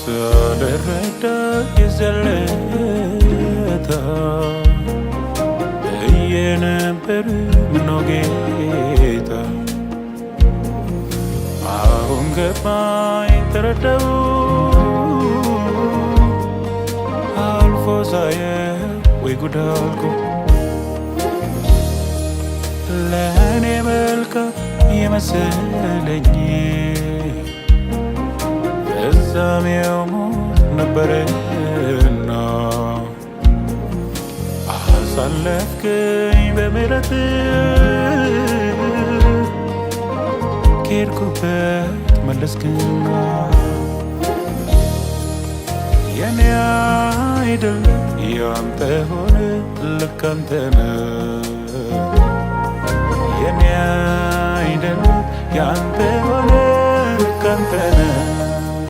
ሳልረዳ የዘለታ እየነበር ምነው ጌታ አሁን ገባኝ ተረዳው አልፎ ሳየው ወይ ጉድ አልኩ ለእኔ መልካም የመሰለኝ ፍጻሜው ሞት ነበረና አሳለፍከኝ በምሕረት ከሄድኩበት መለስክና የኔ አይደለም ያንተ ሆነ ልክ አንተ ነህ የኔ አይደለም ያንተ ሆነ ልክ አንተ ነህ